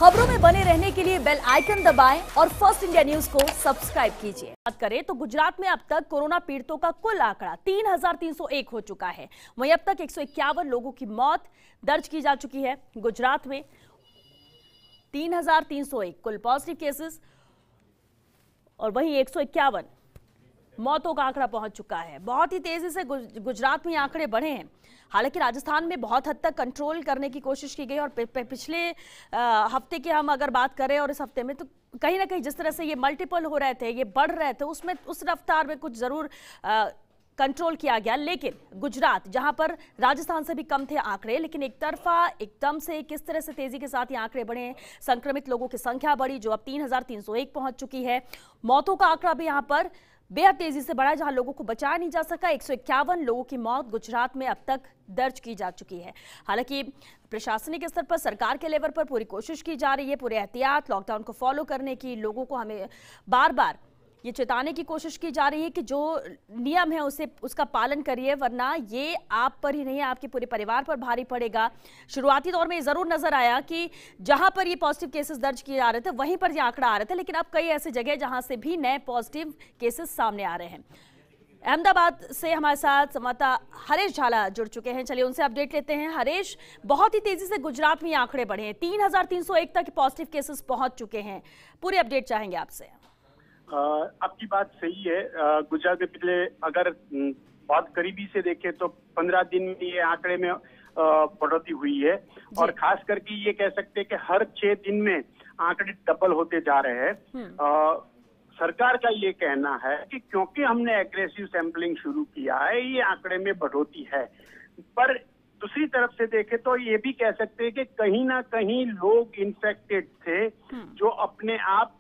खबरों में बने रहने के लिए बेल आइकन दबाएं और फर्स्ट इंडिया न्यूज को सब्सक्राइब कीजिए। बात करें तो गुजरात में अब तक कोरोना पीड़ितों का कुल आंकड़ा 3,301 हो चुका है। वहीं अब तक 151 लोगों की मौत दर्ज की जा चुकी है। गुजरात में 3,301 कुल पॉजिटिव केसेस और वहीं 151 मौतों का आंकड़ा पहुंच चुका है। बहुत ही तेजी से गुजरात में आंकड़े बढ़े हैं। हालांकि राजस्थान में बहुत हद तक कंट्रोल करने की कोशिश की गई और पिछले हफ्ते की हम अगर बात करें और इस हफ्ते में, तो कहीं ना कहीं जिस तरह से ये मल्टीपल हो रहे थे, ये बढ़ रहे थे, उसमें उस रफ्तार में कुछ जरूर कंट्रोल किया गया। लेकिन गुजरात, जहां पर राजस्थान से भी कम थे आंकड़े, लेकिन एक तरफा एकदम से किस तरह से तेजी के साथ ये आंकड़े बढ़े, संक्रमित लोगों की संख्या बढ़ी जो अब 3,301 पहुंच चुकी है। मौतों का आंकड़ा भी यहां पर बेहद तेजी से बढ़ा, जहां लोगों को बचाया नहीं जा सका। 151 लोगों की मौत गुजरात में अब तक दर्ज की जा चुकी है। हालांकि प्रशासनिक स्तर पर, सरकार के लेवल पर पूरी कोशिश की जा रही है, पूरे एहतियात, लॉकडाउन को फॉलो करने की, लोगों को हमें बार बार ये चेताने की कोशिश की जा रही है कि जो नियम है उसका पालन करिए, वरना ये आप पर ही नहीं, आपके पूरे परिवार पर भारी पड़ेगा। शुरुआती दौर में ये जरूर नजर आया कि जहां पर ये पॉजिटिव केसेस दर्ज किए जा रहे थे वहीं पर ये आंकड़ा आ रहे थे, लेकिन अब कई ऐसी जगह जहां से भी नए पॉजिटिव केसेस सामने आ रहे हैं। अहमदाबाद से हमारे साथ संवाददाता हरेश झाला जुड़ चुके हैं। चलिए उनसे अपडेट लेते हैं। हरेश, बहुत ही तेजी से गुजरात में ये आंकड़े बढ़े हैं, 3,301 तक पॉजिटिव केसेस पहुंच चुके हैं। पूरी अपडेट चाहेंगे आपसे। आपकी बात सही है। गुजरात में पिछले अगर बहुत करीबी से देखें तो 15 दिन में ये आंकड़े में बढ़ोतरी हुई है और खास करके ये कह सकते हैं कि हर 6 दिन में आंकड़े डबल होते जा रहे हैं। सरकार का ये कहना है कि क्योंकि हमने एग्रेसिव सैंपलिंग शुरू किया है, ये आंकड़े में बढ़ोतरी है। पर दूसरी तरफ से देखें तो ये भी कह सकते हैं कि कहीं ना कहीं लोग इन्फेक्टेड थे जो अपने आप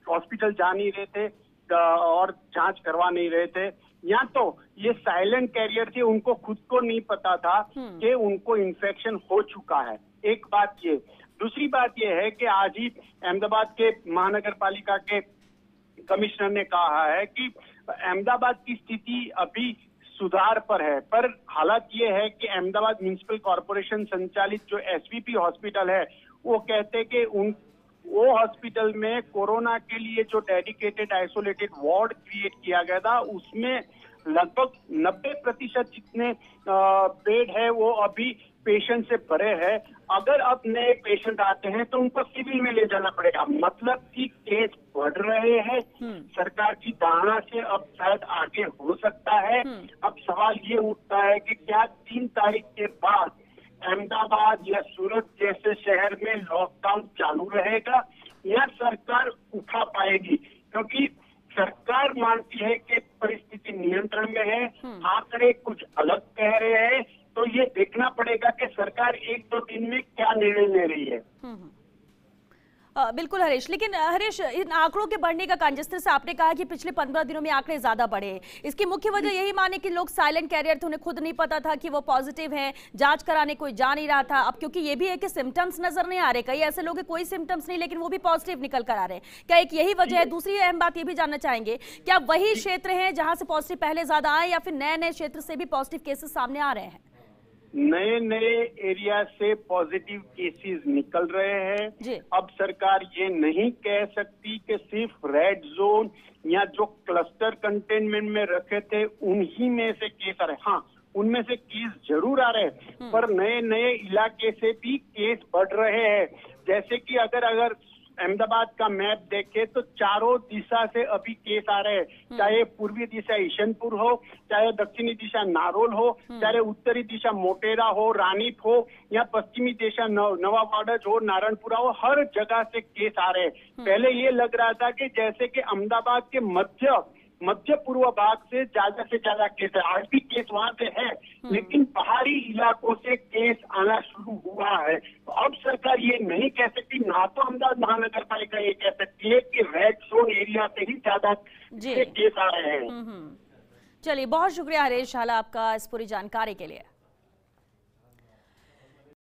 हॉस्पिटल जा नहीं रहे थे और जांच करवा नहीं रहे थे, या तो ये साइलेंट कैरियर थे, उनको खुद को नहीं पता था कि उनको इन्फेक्शन हो चुका है। एक बात ये। दूसरी बात ये है कि आज ही अहमदाबाद के महानगर पालिका के कमिश्नर ने कहा है कि अहमदाबाद की स्थिति अभी सुधार पर है, पर हालात ये है कि अहमदाबाद म्युनिसिपल कॉर्पोरेशन संचालित जो एसवीपी हॉस्पिटल है, वो कहते हैं कि वो हॉस्पिटल में कोरोना के लिए जो डेडिकेटेड आइसोलेटेड वार्ड क्रिएट किया गया था, उसमें लगभग 90% जितने बेड है वो अभी पेशेंट से भरे हैं। अगर अब नए पेशेंट आते हैं तो उनको सिविल में ले जाना पड़ेगा। मतलब कि केस बढ़ रहे हैं। सरकार की धारणा से अब शायद आगे हो सकता है। अब सवाल ये उठता है कि क्या 3 तारीख के बाद अहमदाबाद या सूरत जैसे शहर में लॉकडाउन चालू रहेगा या सरकार उठा पाएगी, क्योंकि सरकार मानती है कि परिस्थिति नियंत्रण में है, आंकड़े कुछ अलग कह रहे हैं। तो ये देखना पड़ेगा कि सरकार 1-2 दिन में क्या निर्णय ले रही है। बिल्कुल हरीश, लेकिन हरीश, इन आंकड़ों के बढ़ने का कारण, जिस तरह से आपने कहा कि पिछले 15 दिनों में आंकड़े ज्यादा बढ़े, इसकी मुख्य वजह यही माने कि लोग साइलेंट कैरियर थे, उन्हें खुद नहीं पता था कि वो पॉजिटिव हैं, जांच कराने कोई जा नहीं रहा था। अब क्योंकि ये भी है कि सिम्टम्स नजर नहीं आ रहे, कई ऐसे लोग कोई सिम्टम्स नहीं लेकिन वो भी पॉजिटिव निकल कर आ रहे हैं, क्या एक यही वजह है? दूसरी अहम बात ये भी जानना चाहेंगे, क्या वही क्षेत्र है जहां से पॉजिटिव पहले ज्यादा आए या फिर नए नए क्षेत्र से भी पॉजिटिव केसेस सामने आ रहे हैं? नए एरिया से पॉजिटिव केसेस निकल रहे हैं। अब सरकार ये नहीं कह सकती कि सिर्फ रेड जोन या जो क्लस्टर कंटेनमेंट में रखे थे उन्हीं में से केस आ रहे। हाँ, उनमें से केस जरूर आ रहे हैं, पर नए इलाके से भी केस बढ़ रहे हैं। जैसे कि अगर अहमदाबाद का मैप देखे तो चारों दिशा से अभी केस आ रहे हैं, चाहे पूर्वी दिशा ईशनपुर हो, चाहे दक्षिणी दिशा नारोल हो, चाहे उत्तरी दिशा मोटेरा हो, रानीप हो, या पश्चिमी दिशा नवाबाड़ज हो, नारायणपुरा हो, हर जगह से केस आ रहे हैं। पहले ये लग रहा था कि जैसे कि अहमदाबाद के मध्य पूर्व भाग से ज्यादा केस है। आज भी केस वहां से है, लेकिन बाहरी इलाकों से केस आना शुरू हुआ है। तो अब सरकार ये नहीं कह सकती, ना तो अहमदाबाद महानगर पालिका ये कह सकती है कि रेड जोन एरिया से ही ज्यादा केस आ रहे हैं। चलिए, बहुत शुक्रिया हरीश झाला आपका इस पूरी जानकारी के लिए।